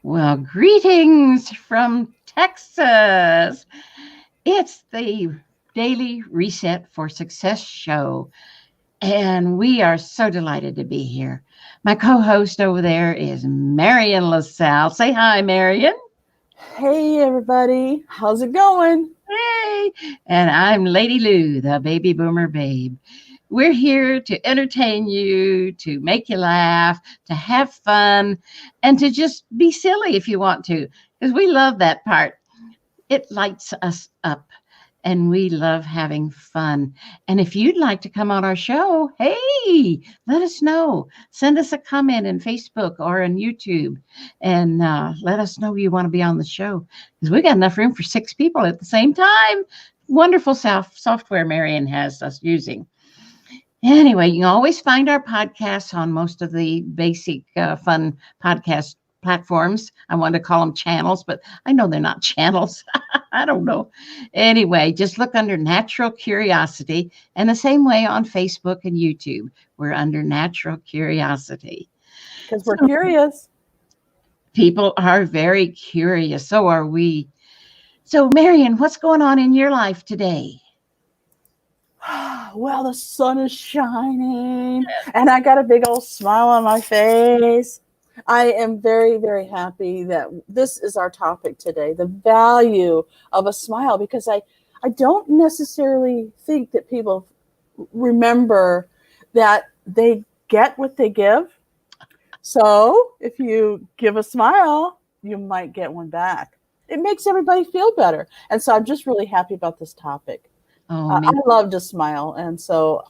Well, greetings from Texas. It's the Daily Reset for Success show, and we are so delighted to be here. My co host over there is Marion LaSalle. Say hi, Marion. Hey everybody, how's it going? Hey. And I'm Lady Lou, the baby boomer babe. We're here to entertain you, to make you laugh, to have fun, and to just be silly if you want to, because we love that part. It lights us up and we love having fun. And if you'd like to come on our show, hey, let us know. Send us a comment in Facebook or on YouTube and let us know you want to be on the show because we got enough room for 6 people at the same time. Wonderful software Marion has us using. Anyway, you can always find our podcasts on most of the basic fun podcast platforms. I want to call them channels, but I know they're not channels. I don't know. Anyway, just look under Natural Curiosity, and the same way on Facebook and YouTube. We're under Natural Curiosity. Because we're curious. People are very curious. So are we. So, Marion, what's going on in your life today? Well, the sun is shining and I got a big old smile on my face. I am very, very happy that this is our topic today, the value of a smile, because I don't necessarily think that people remember that they get what they give. So if you give a smile, you might get one back. It makes everybody feel better. And so I'm just really happy about this topic. Oh, I love to smile. And so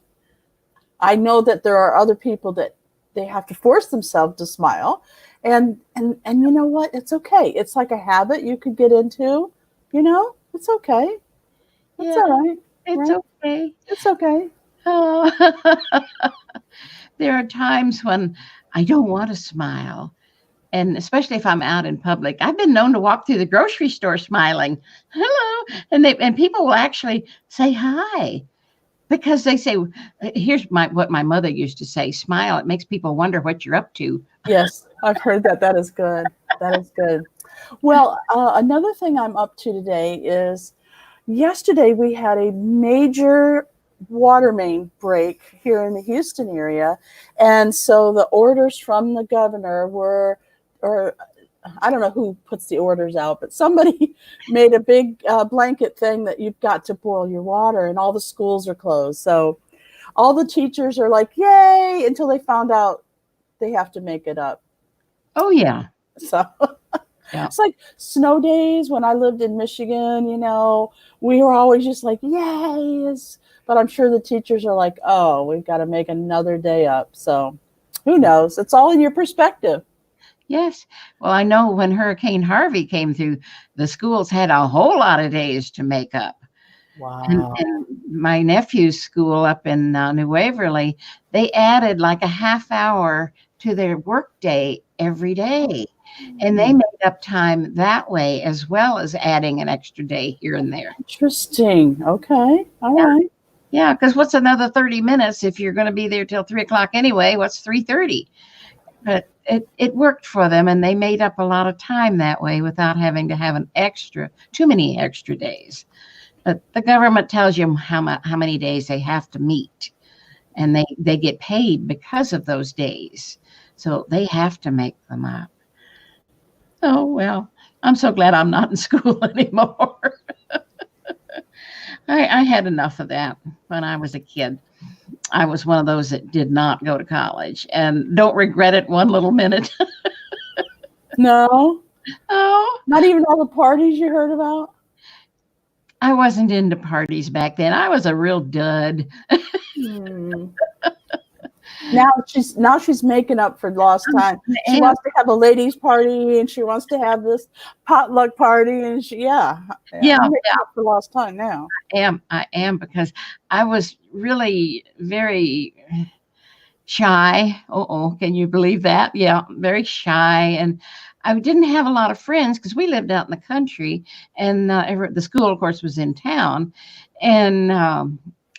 I know that there are other people that they have to force themselves to smile. And you know what? It's okay. It's like a habit you could get into, it's okay. It's all right. It's right? okay. It's okay. Oh. There are times when I don't want to smile. And especially if I'm out in public, I've been known to walk through the grocery store smiling, hello, and people will actually say hi because they say, "Here's what my mother used to say: smile. It makes people wonder what you're up to." Yes, I've heard that. That is good. That is good. Well, another thing I'm up to today is yesterday we had a major water main break here in the Houston area, and so the orders from the governor were, or I don't know who puts the orders out, but somebody made a big blanket thing that you've got to boil your water, and all the schools are closed. So all the teachers are like, yay, until they found out they have to make it up. Oh, yeah. So yeah. It's like snow days when I lived in Michigan, we were always just like, yay. But I'm sure the teachers are like, oh, we've got to make another day up. So who knows? It's all in your perspective. Yes. Well, I know when Hurricane Harvey came through, the schools had a whole lot of days to make up. Wow. And my nephew's school up in New Waverly, they added like a half hour to their work day every day. And they made up time that way, as well as adding an extra day here and there. Interesting. Okay. All right. Yeah, because what's another 30 minutes if you're going to be there till 3 o'clock anyway? What's 3:30? But it worked for them, and they made up a lot of time that way without having to have too many extra days. But the government tells you how many days they have to meet, and they get paid because of those days. So they have to make them up. Oh, well, I'm so glad I'm not in school anymore. I had enough of that when I was a kid. I was one of those that did not go to college and don't regret it one little minute. No? Oh. Not even all the parties you heard about? I wasn't into parties back then. I was a real dud. Now she's making up for lost time. She wants to have a ladies' party, and she wants to have this potluck party, and I'm making up for lost time now. I am because I was really very shy. Can you believe that? Yeah, very shy, and I didn't have a lot of friends because we lived out in the country, and the school, of course, was in town, and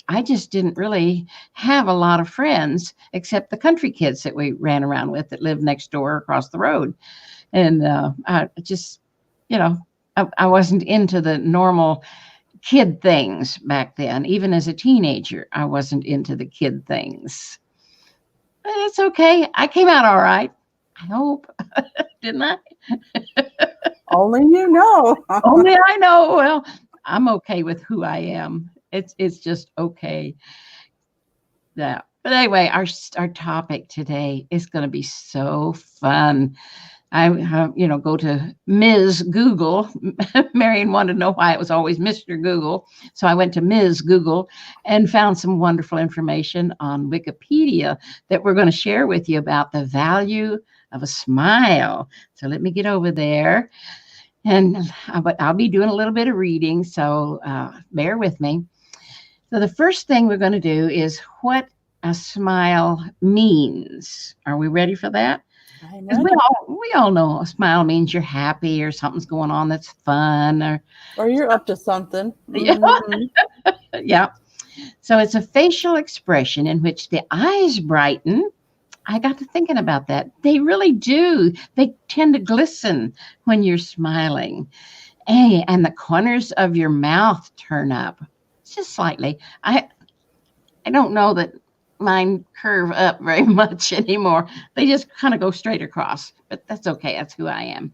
I just didn't really have a lot of friends except the country kids that we ran around with that lived next door across the road. And I just, you know, I wasn't into the normal kid things back then. Even as a teenager, I wasn't into the kid things. But it's okay. I came out all right. I hope, didn't I? Only you know. Only I know. Well, I'm okay with who I am. It's just okay. Yeah. But anyway, our topic today is going to be so fun. I, go to Ms. Google. Marion wanted to know why it was always Mr. Google. So I went to Ms. Google and found some wonderful information on Wikipedia that we're going to share with you about the value of a smile. So let me get over there. And I'll be doing a little bit of reading, so bear with me. So the first thing we're going to do is what a smile means. Are we ready for that? Because we all know a smile means you're happy or something's going on that's fun or you're up to something. Mm-hmm. Yeah. So it's a facial expression in which the eyes brighten. I got to thinking about that. They really do. They tend to glisten when you're smiling. Hey, and the corners of your mouth turn up just slightly. I don't know that mine curve up very much anymore. They just kind of go straight across, but that's okay. That's who I am.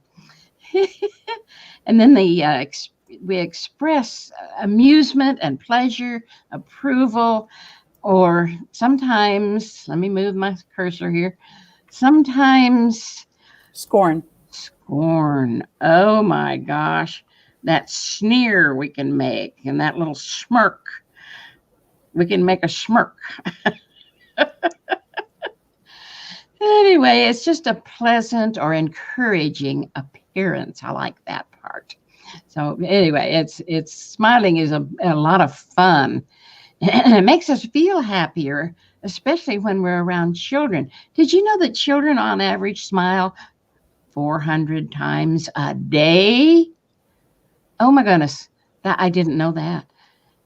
And then we express amusement and pleasure, approval, or sometimes, let me move my cursor here, sometimes scorn. Oh my gosh, that sneer we can make, and that little smirk. We can make a smirk. Anyway, it's just a pleasant or encouraging appearance. I like that part. So anyway, it's smiling is a lot of fun. And it makes us feel happier, especially when we're around children. Did you know that children on average smile 400 times a day? Oh my goodness. I didn't know that.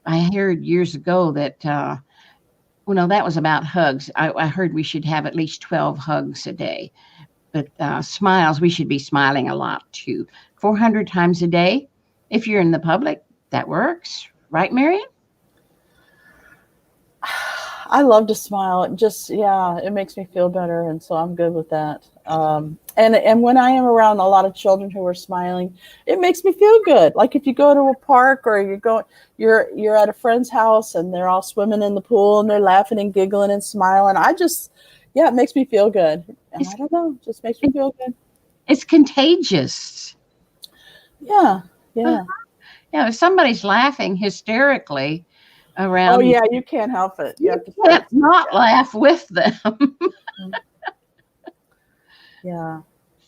I heard years ago that, that was about hugs. I heard we should have at least 12 hugs a day. But smiles, we should be smiling a lot too. 400 times a day. If you're in the public, that works. Right, Marion? I love to smile. It makes me feel better, and so I'm good with that. And when I am around a lot of children who are smiling, it makes me feel good. Like if you go to a park or you're at a friend's house and they're all swimming in the pool and they're laughing and giggling and smiling. It makes me feel good. And I don't know, it just makes me feel good. It's contagious. Yeah. Yeah, if somebody's laughing hysterically around. Oh yeah, you can't help it. You can't not laugh with them. Yeah.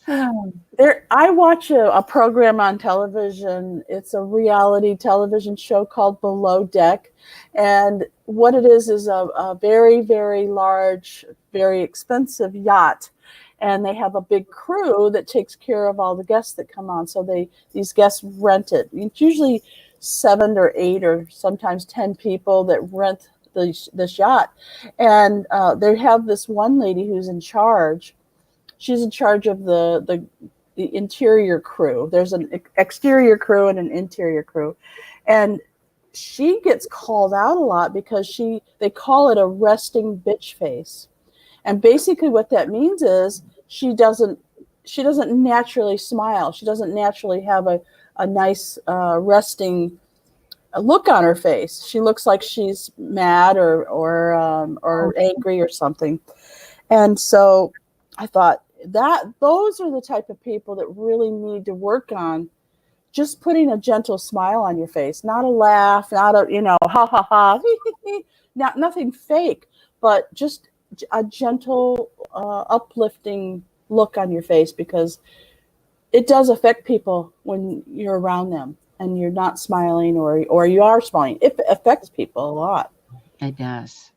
I watch a program on television. It's a reality television show called Below Deck. And what it is a very, very large, very expensive yacht. And they have a big crew that takes care of all the guests that come on. So these guests rent it. It's usually 7 or 8 or sometimes 10 people that rent this yacht. And they have this one lady who's in charge. She's in charge of the interior crew. There's an exterior crew and an interior crew. And she gets called out a lot because they call it a resting bitch face. And basically what that means is she doesn't naturally smile. She doesn't naturally have a nice resting look on her face. She looks like she's mad or angry or something. And so I thought those are the type of people that really need to work on just putting a gentle smile on your face, not a laugh, not a, ha ha ha, nothing fake, but just a gentle, uplifting look on your face, because it does affect people when you're around them and you're not smiling or you are smiling. It affects people a lot. It does.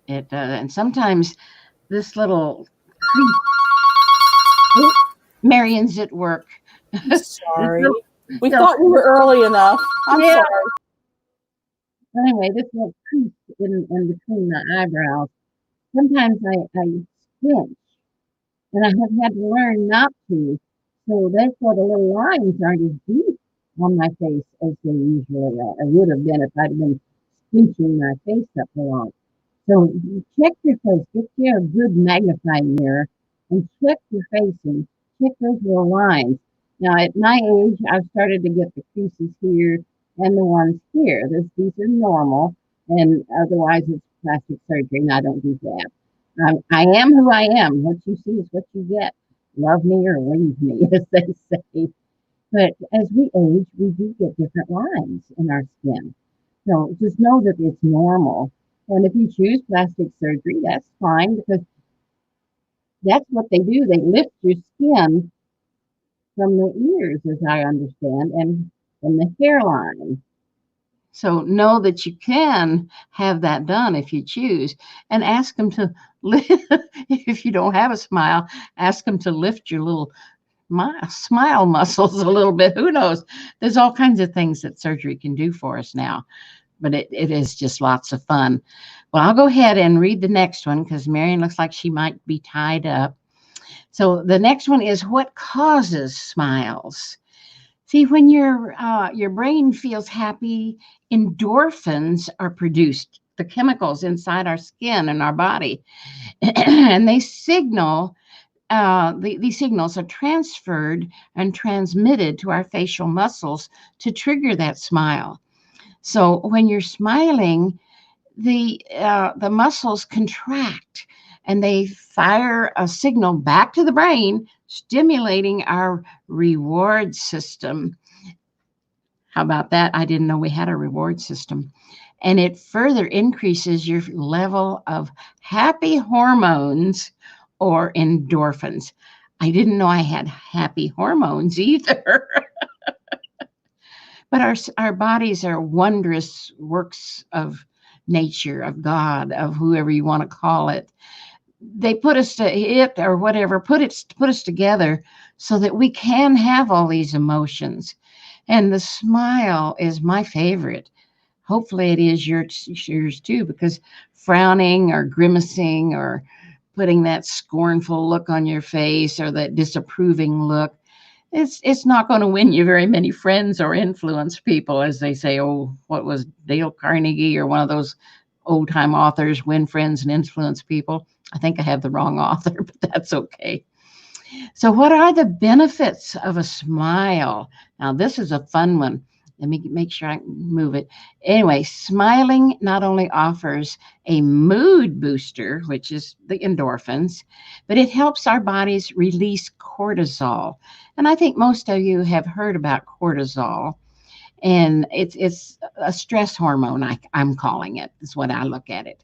It does. And sometimes this little Marion's at work. I'm sorry. We thought we were early enough. I'm sorry. Anyway, this little crease in between the eyebrows. Sometimes I squint, and I have had to learn not to. So that's why the little lines aren't as deep on my face as they usually are. I would have been if I'd been squinching my face up a lot. So check your face. Get you a good magnifying mirror and check your face and check those little lines. Now, at my age, I've started to get the creases here and the ones here. These are normal, and otherwise it's plastic surgery, and I don't do that. I am who I am. What you see is what you get. Love me or leave me, as they say. But as we age, we do get different lines in our skin. So just know that it's normal. And if you choose plastic surgery, that's fine because that's what they do. They lift your skin from the ears, as I understand, and from the hairline. So know that you can have that done if you choose, and ask them to lift. If you don't have a smile, ask them to lift your little smile muscles a little bit. Who knows? There's all kinds of things that surgery can do for us now, but it is just lots of fun. Well, I'll go ahead and read the next one because Marion looks like she might be tied up. So the next one is what causes smiles. See, when your brain feels happy, endorphins are produced, the chemicals inside our skin and our body, and they signal. These signals are transferred and transmitted to our facial muscles to trigger that smile. So when you're smiling, the muscles contract and they fire a signal back to the brain, stimulating our reward system. How about that? I didn't know we had a reward system. And it further increases your level of happy hormones or endorphins. I didn't know I had happy hormones either. But our bodies are wondrous works of nature, of God, of whoever you want to call it. They put us to it or whatever, put us together so that we can have all these emotions. And the smile is my favorite. Hopefully it is yours too, because frowning or grimacing or putting that scornful look on your face or that disapproving look, it's not going to win you very many friends or influence people, as they say. Oh, what was Dale Carnegie or one of those old time authors, win friends and influence people? I think I have the wrong author, but that's okay. So what are the benefits of a smile? Now, this is a fun one. Let me make sure I can move it. Anyway, smiling not only offers a mood booster, which is the endorphins, but it helps our bodies release cortisol. And I think most of you have heard about cortisol. And it's a stress hormone, I'm calling it, is what I look at it.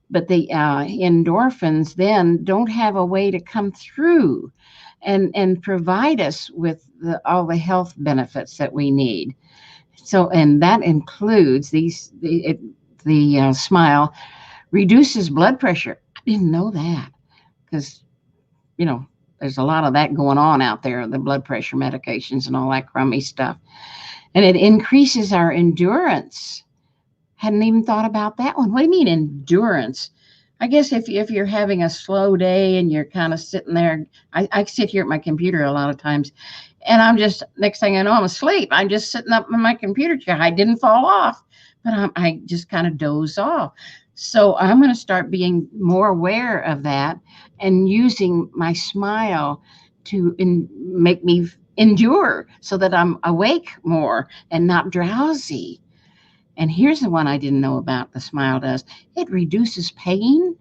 But the endorphins then don't have a way to come through and provide us with all the health benefits that we need. So, and that includes the smile reduces blood pressure. I didn't know that because, there's a lot of that going on out there, the blood pressure medications and all that crummy stuff. And it increases our endurance. Hadn't even thought about that one. What do you mean endurance? I guess if you're having a slow day and you're kind of sitting there, I sit here at my computer a lot of times, and I'm just, next thing I know, I'm asleep. I'm just sitting up in my computer chair. I didn't fall off, but I just kind of doze off. So I'm going to start being more aware of that and using my smile to make me endure so that I'm awake more and not drowsy. And here's the one I didn't know about, the smile does. It reduces pain.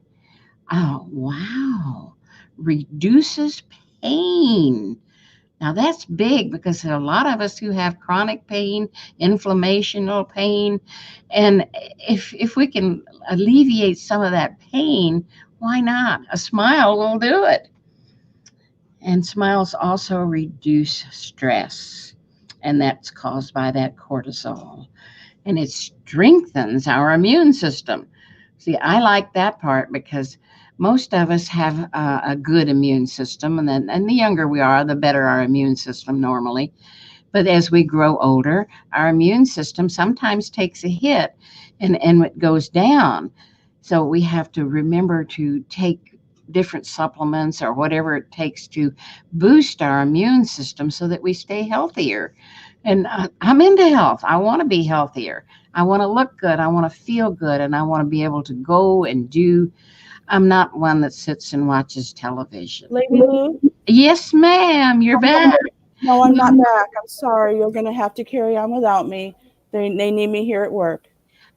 Oh, wow. Reduces pain. Now that's big because there are a lot of us who have chronic pain, inflammational pain. And if we can alleviate some of that pain, why not? A smile will do it. And smiles also reduce stress. And that's caused by that cortisol. And it strengthens our immune system. See, I like that part because most of us have a good immune system, and the younger we are, the better our immune system normally. But as we grow older, our immune system sometimes takes a hit and it goes down. So we have to remember to take different supplements or whatever it takes to boost our immune system so that we stay healthier. And I'm into health. I want to be healthier. I want to look good. I want to feel good. And I want to be able to go and do. I'm not one that sits and watches television. Lady Lou? Yes, ma'am. You're back. No, I'm not back. I'm sorry. You're going to have to carry on without me. They need me here at work.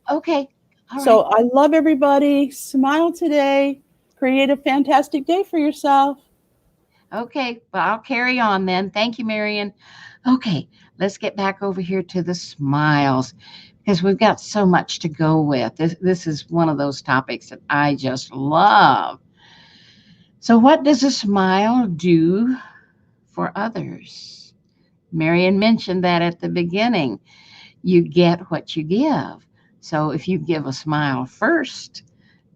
Okay. All So right. I love everybody. Smile today. Create a fantastic day for yourself. Okay. Well, I'll carry on then. Thank you, Marion. Okay. Let's get back over here to the smiles because we've got so much to go with. This is one of those topics that I just love. So, what does a smile do for others? Marion mentioned that at the beginning. You get what you give. So, if you give a smile first,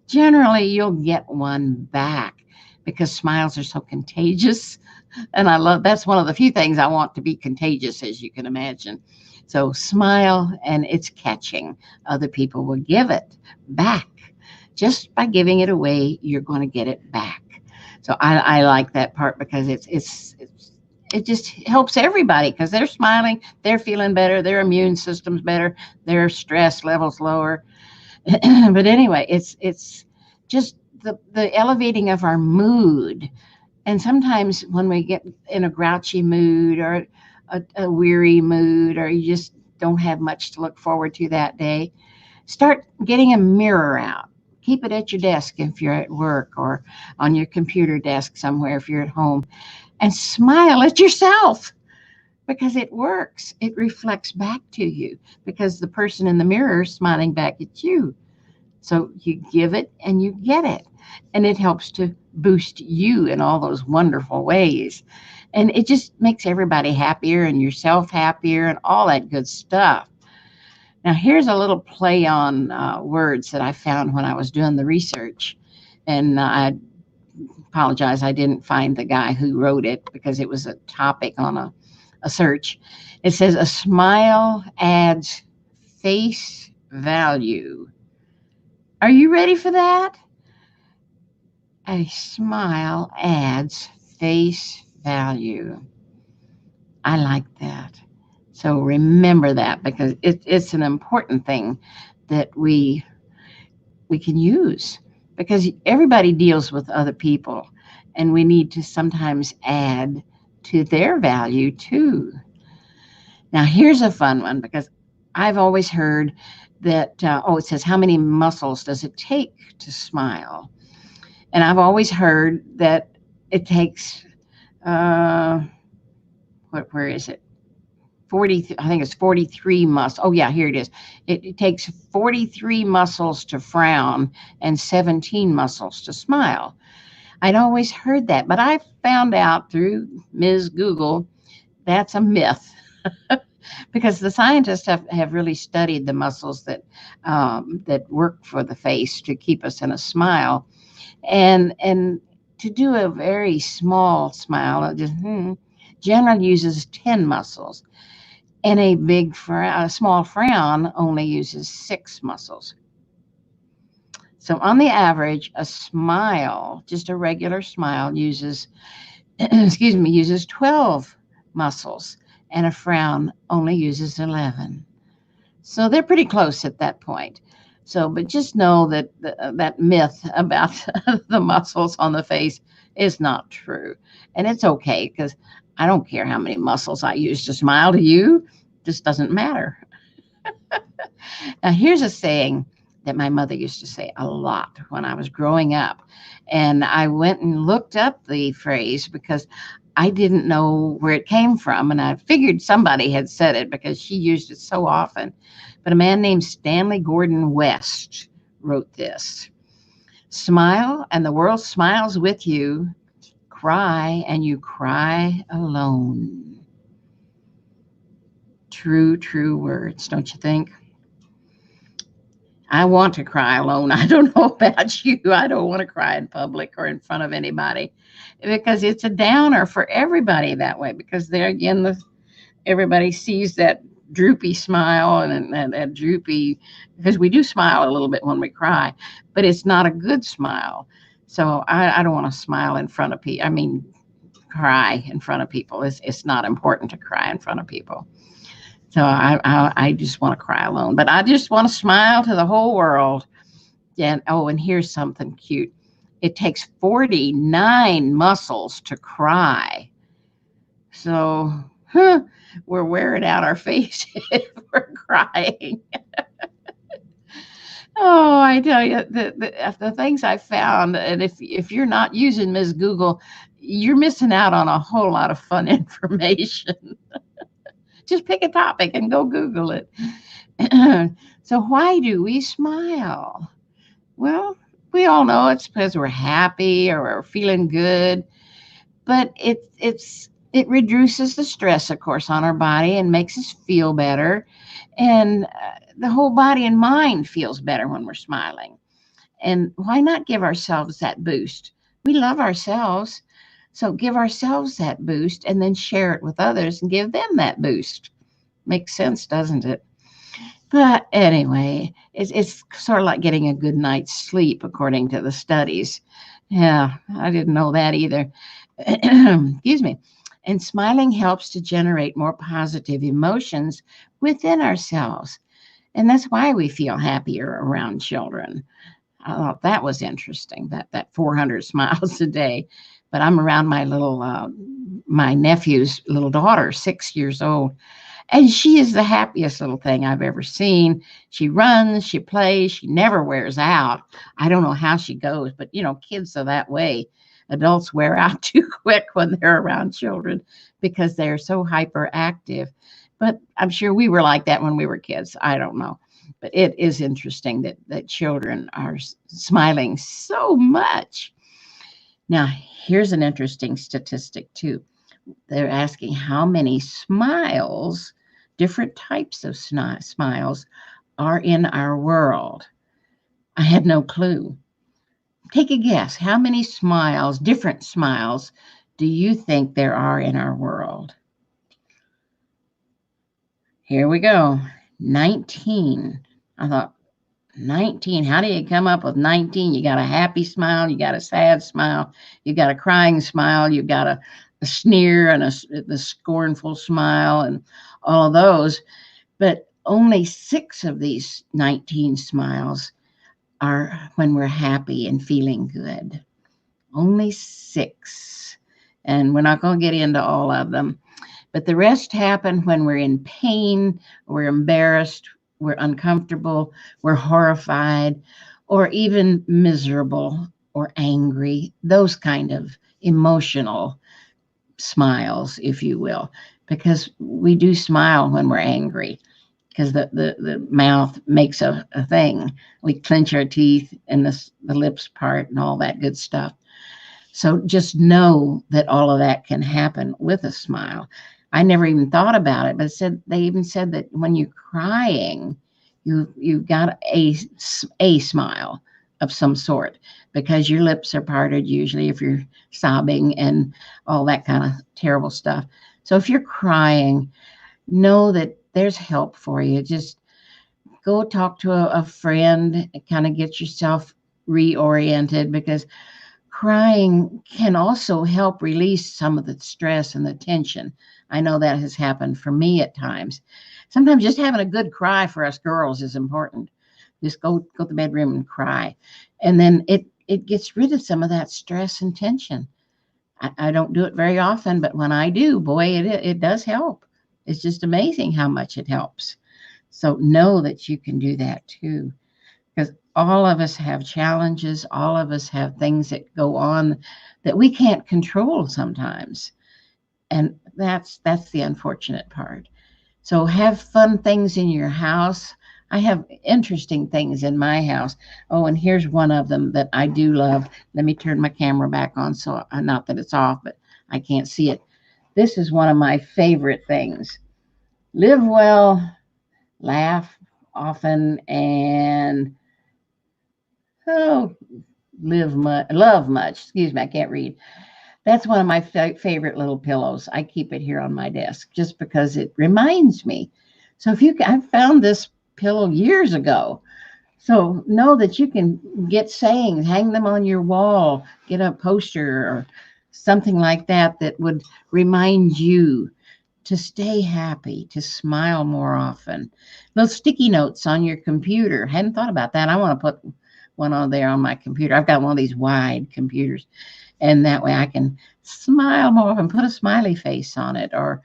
generally you'll get one back because smiles are so contagious. And I love that's one of the few things I want to be contagious, as you can imagine. So smile and it's catching. Other people will give it back. Just by giving it away, you're going to get it back. So I like that part because it just helps everybody because they're smiling, they're feeling better, their immune system's better, their stress levels lower. But anyway, it's just the elevating of our mood. And sometimes when we get in a grouchy mood or a weary mood, or you just don't have much to look forward to that day, start getting a mirror out. Keep it at your desk if you're at work or on your computer desk somewhere if you're at home, and smile at yourself because it works. It reflects back to you because the person in the mirror is smiling back at you. So you give it and you get it. And it helps to boost you in all those wonderful ways. And it just makes everybody happier and yourself happier and all that good stuff. Now, here's a little play on words that I found when I was doing the research. And I apologize, I didn't find the guy who wrote it because it was a topic on a search. It says, a smile adds face value. Are you ready for that? A smile adds face value. I like that. So remember that because it's an important thing that we can use because everybody deals with other people and we need to sometimes add to their value too. Now here's a fun one because I've always heard that, it says, how many muscles does it take to smile? And I've always heard that it takes, where is it? 40, I think it's 43 muscles. Oh, yeah, here it is. It takes 43 muscles to frown and 17 muscles to smile. I'd always heard that, but I found out through Ms. Google that's a myth. Because the scientists have really studied the muscles that work for the face to keep us in a smile, and to do a very small smile, it just generally uses 10 muscles, and a small frown only uses 6 muscles. So on the average, a smile, just a regular smile, uses uses 12 muscles, and a frown only uses 11. So they're pretty close at that point. So, but just know that that myth about the muscles on the face is not true. And it's okay because I don't care how many muscles I use to smile to you, it just doesn't matter. Now, here's a saying that my mother used to say a lot when I was growing up. And I went and looked up the phrase because I didn't know where it came from. And I figured somebody had said it because she used it so often. But a man named Stanley Gordon West wrote this: smile and the world smiles with you. Cry and you cry alone. True, true words, don't you think? I want to cry alone. I don't know about you. I don't want to cry in public or in front of anybody because it's a downer for everybody that way. Because there again, everybody sees that droopy smile and that droopy, because we do smile a little bit when we cry, but it's not a good smile. So I don't want to smile in front of people. I mean, cry in front of people. It's not important to cry in front of people. So I just want to cry alone. But I just want to smile to the whole world. And oh, and here's something cute. It takes 49 muscles to cry. So we're wearing out our face if we're crying. Oh, I tell you, the things I found, and if you're not using Ms. Google, you're missing out on a whole lot of fun information. Just pick a topic and go Google it. So why do we smile? Well, we all know it's because we're happy or we're feeling good, but it reduces the stress, of course, on our body and makes us feel better. And the whole body and mind feels better when we're smiling. And why not give ourselves that boost? We love ourselves. So give ourselves that boost and then share it with others and give them that boost. Makes sense, doesn't it? But anyway, it's sort of like getting a good night's sleep, according to the studies. Yeah, I didn't know that either. Excuse me. And smiling helps to generate more positive emotions within ourselves. And that's why we feel happier around children. I thought that was interesting, that 400 smiles a day. But I'm around my nephew's little daughter, 6 years old. And she is the happiest little thing I've ever seen. She runs, she plays, she never wears out. I don't know how she goes, but kids are that way. Adults wear out too quick when they're around children because they're so hyperactive. But I'm sure we were like that when we were kids. I don't know. But it is interesting that children are smiling so much. Now, here's an interesting statistic, too. They're asking how many smiles, different types of smiles, are in our world. I had no clue. Take a guess. How many smiles, different smiles, do you think there are in our world? Here we go. 19. I thought, 19. How do you come up with 19? You got a happy smile, you got a sad smile, you got a crying smile, you got a sneer and the scornful smile and all of those. But only 6 of these 19 smiles are when we're happy and feeling good. Only 6. And we're not going to get into all of them. But the rest happen when we're in pain, we're embarrassed, we're uncomfortable, we're horrified, or even miserable or angry, those kind of emotional smiles, if you will, because we do smile when we're angry because the mouth makes a thing. We clench our teeth and the lips part and all that good stuff. So just know that all of that can happen with a smile. I never even thought about it, but they even said that when you're crying, you've got a smile of some sort because your lips are parted usually if you're sobbing and all that kind of terrible stuff. So if you're crying, know that there's help for you. Just go talk to a friend and kind of get yourself reoriented because crying can also help release some of the stress and the tension. I know that has happened for me at times. Sometimes just having a good cry for us girls is important. Just go to the bedroom and cry. And then it gets rid of some of that stress and tension. I don't do it very often, but when I do, boy, it does help. It's just amazing how much it helps. So know that you can do that too. Because all of us have challenges. All of us have things that go on that we can't control sometimes. And that's the unfortunate part. So have fun things in your house. I have interesting things in my house. Oh, and here's one of them that I do love. Let me turn my camera back on so not that it's off, but I can't see it. This is one of my favorite things. Live well, laugh often, and love much. Excuse me, I can't read. That's one of my favorite little pillows. I keep it here on my desk just because it reminds me. So I found this pillow years ago. So know that you can get sayings, hang them on your wall, get a poster or something like that that would remind you to stay happy, to smile more often. Those sticky notes on your computer. Hadn't thought about that. I want to put one on there on my computer. I've got one of these wide computers, and that way I can smile more often, put a smiley face on it, or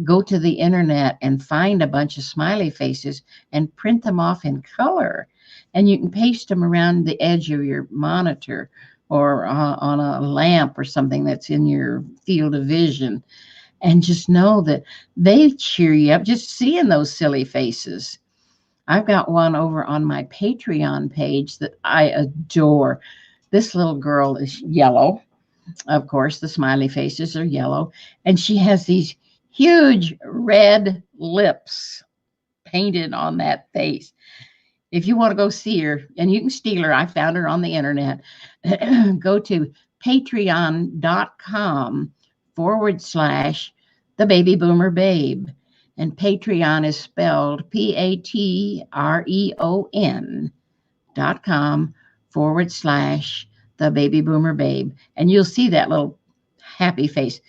go to the internet and find a bunch of smiley faces and print them off in color. And you can paste them around the edge of your monitor or on a lamp or something that's in your field of vision. And just know that they cheer you up just seeing those silly faces. I've got one over on my Patreon page that I adore. This little girl is yellow. Of course, the smiley faces are yellow. And she has these huge red lips painted on that face. If you want to go see her, and you can steal her, I found her on the internet. Go to patreon.com/ the baby boomer babe. And Patreon is spelled patreon.com/ the baby boomer babe. And you'll see that little happy face.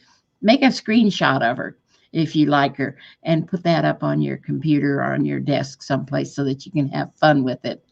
Make a screenshot of her if you like her and put that up on your computer or on your desk someplace so that you can have fun with it.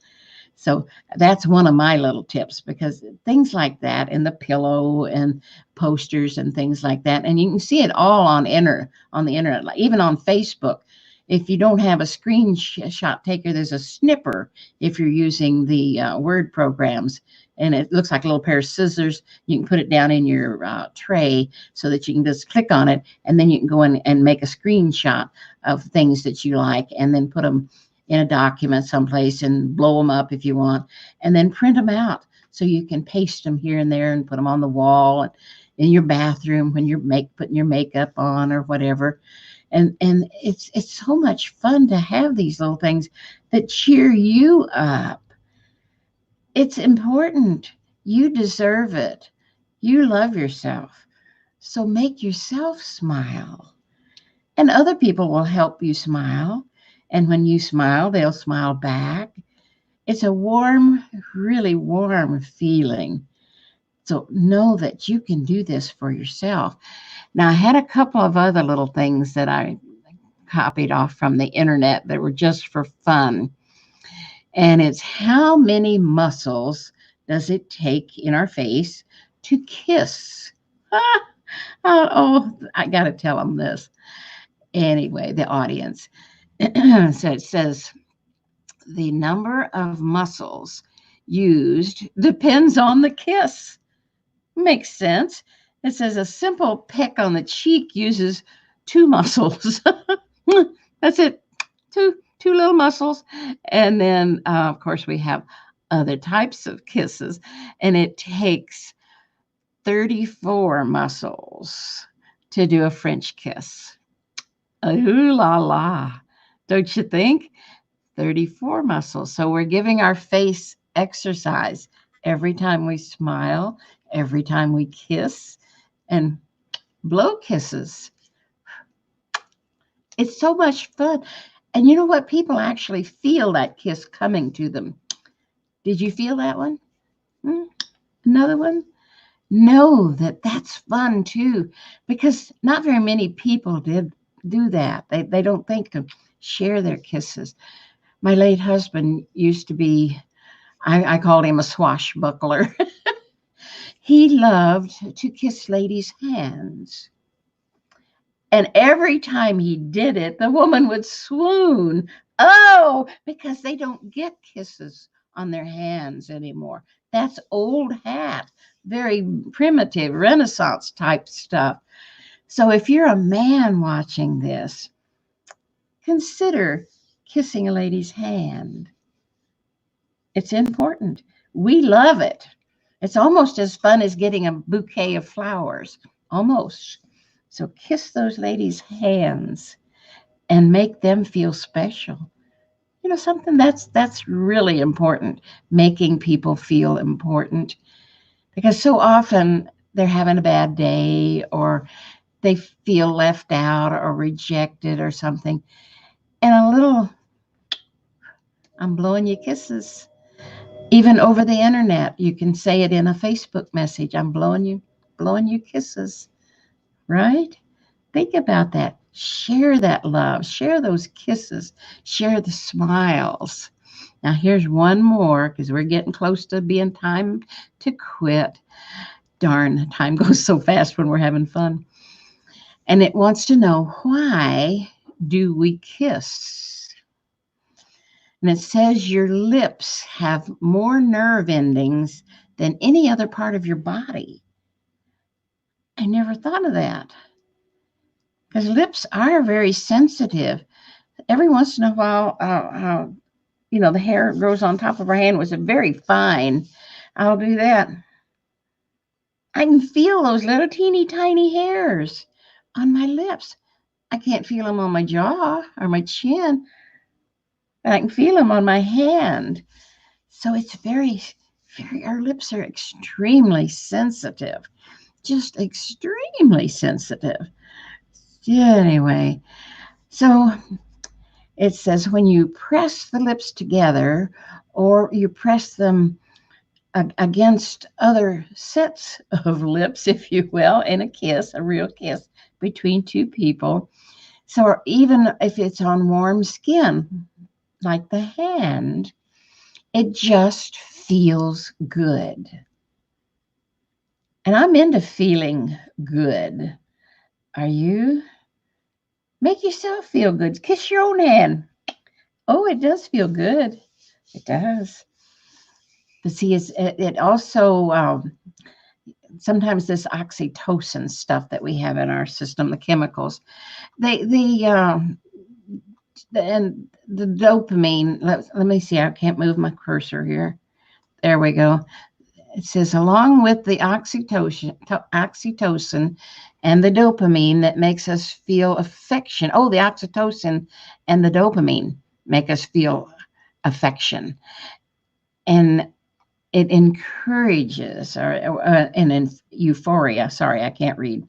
So that's one of my little tips, because things like that, and the pillow and posters and things like that, and you can see it all on the internet, like even on Facebook. If you don't have a screenshot taker, there's a snipper if you're using the Word programs, and it looks like a little pair of scissors. You can put it down in your tray so that you can just click on it, and then you can go in and make a screenshot of things that you like, and then put them in a document someplace and blow them up if you want, and then print them out so you can paste them here and there and put them on the wall and in your bathroom when you're putting your makeup on or whatever. And it's so much fun to have these little things that cheer you up. It's important. You deserve it. You love yourself. So make yourself smile. And other people will help you smile. And when you smile, they'll smile back. It's a warm, really warm feeling. So know that you can do this for yourself. Now, I had a couple of other little things that I copied off from the internet that were just for fun. And it's, how many muscles does it take in our face to kiss? Oh, I got to tell them this. Anyway, the audience. So it says the number of muscles used depends on the kiss. Makes sense. It says a simple peck on the cheek uses 2 muscles. That's it. Two little muscles. And then, of course, we have other types of kisses, and it takes 34 muscles to do a French kiss. Ooh la la. Don't you think? 34 muscles. So we're giving our face exercise every time we smile, every time we kiss, and blow kisses. It's so much fun. And you know what? People actually feel that kiss coming to them. Did you feel that one? Another one? Know that that's fun too, because not very many people did do that. They don't think to share their kisses. My late husband used to be, I called him a swashbuckler. He loved to kiss ladies' hands. And every time he did it, the woman would swoon. Oh, because they don't get kisses on their hands anymore. That's old hat, very primitive, Renaissance type stuff. So if you're a man watching this, consider kissing a lady's hand. It's important. We love it. It's almost as fun as getting a bouquet of flowers, almost. So kiss those ladies' hands and make them feel special. You know, something that's really important, making people feel important, because so often they're having a bad day, or they feel left out or rejected or something. And a little, I'm blowing you kisses. Even over the internet, you can say it in a Facebook message. I'm blowing you kisses, right? Think about that. Share that love, share those kisses, share the smiles. Now, here's one more because we're getting close to being time to quit. Darn, time goes so fast when we're having fun. And it wants to know, why do we kiss? And it says your lips have more nerve endings than any other part of your body. I never thought of that, because lips are very sensitive. Every once in a while, the hair grows on top of our hand was very fine. I'll do that. I can feel those little teeny tiny hairs on my lips. I can't feel them on my jaw or my chin, but I can feel them on my hand. So it's our lips are extremely sensitive, just extremely sensitive. Anyway, so it says when you press the lips together or you press them against other sets of lips, if you will, in a kiss, a real kiss between two people. So even if it's on warm skin, like the hand, it just feels good. And I'm into feeling good. Are you? Make yourself feel good. Kiss your own hand. Oh, it does feel good. It does. But see, it also, sometimes this oxytocin stuff that we have in our system, the chemicals, and the dopamine, let me see, I can't move my cursor here. There we go. It says, along with the oxytocin and the dopamine that makes us feel affection. Oh, the oxytocin and the dopamine make us feel affection. And it encourages, and euphoria. Sorry, I can't read.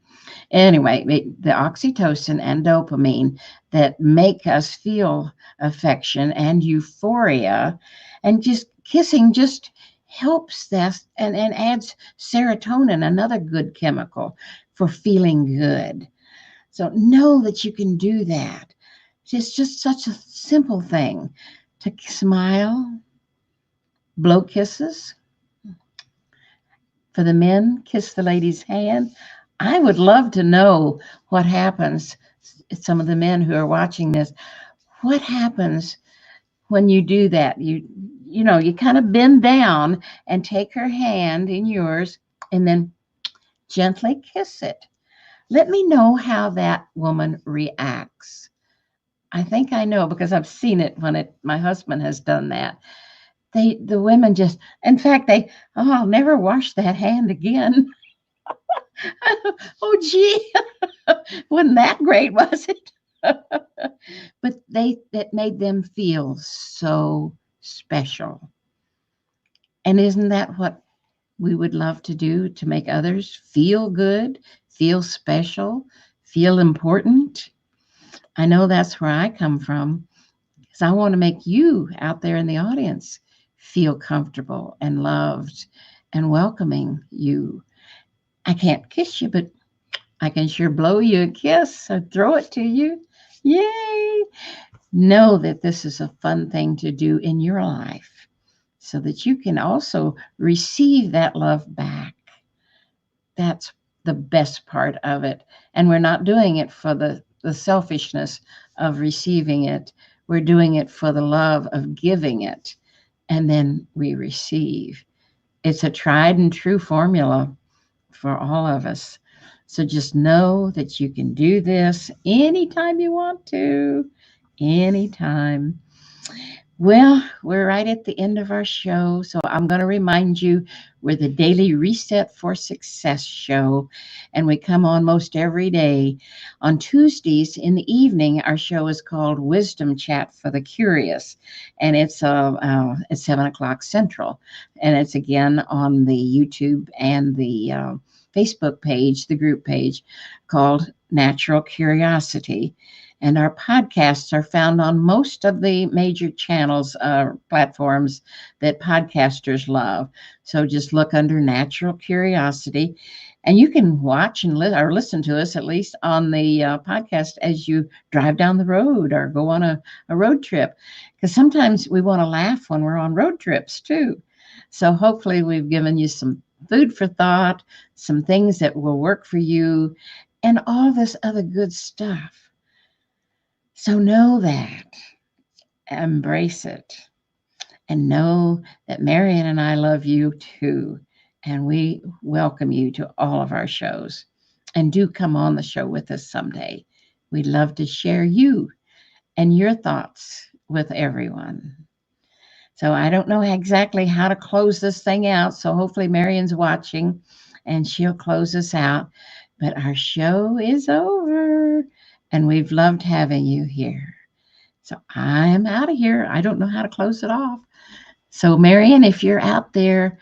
Anyway, the oxytocin and dopamine that make us feel affection and euphoria, and just kissing just helps that and adds serotonin, another good chemical for feeling good. So know that you can do that. It's just such a simple thing to smile, blow kisses. For the men, kiss the lady's hand. I would love to know what happens. Some of the men who are watching this, what happens when you do that? You kind of bend down and take her hand in yours and then gently kiss it. Let me know how that woman reacts. I think I know because I've seen it when my husband has done that. The women just, in fact, I'll never wash that hand again. Oh, gee, wasn't that great, was it? But that made them feel so special. And isn't that what we would love to do, to make others feel good, feel special, feel important? I know that's where I come from, because I want to make you out there in the audience feel comfortable and loved and welcoming you. I can't kiss you, but I can sure blow you a kiss or throw it to you. Yay! Know that this is a fun thing to do in your life so that you can also receive that love back. That's the best part of it. And we're not doing it for the selfishness of receiving it. We're doing it for the love of giving it. And then we receive. It's a tried and true formula for all of us. So just know that you can do this anytime you want to, anytime. Well, we're right at the end of our show, so I'm going to remind you we're the Daily Reset for Success show, and we come on most every day. On Tuesdays in the evening, our show is called Wisdom Chat for the Curious, and it's at 7 o'clock Central, and it's again on the YouTube and the Facebook page, the group page called Natural Curiosity. And our podcasts are found on most of the major channels, platforms that podcasters love. So just look under Natural Curiosity, and you can watch and or listen to us at least on the podcast as you drive down the road or go on a road trip. Because sometimes we want to laugh when we're on road trips too. So hopefully we've given you some food for thought, some things that will work for you, and all this other good stuff. So know that, embrace it, and know that Marion and I love you too. And we welcome you to all of our shows. And do come on the show with us someday. We'd love to share you and your thoughts with everyone. So I don't know exactly how to close this thing out. So hopefully Marion's watching and she'll close us out. But our show is over and we've loved having you here. So I'm out of here. I don't know how to close it off. So Marion, if you're out there,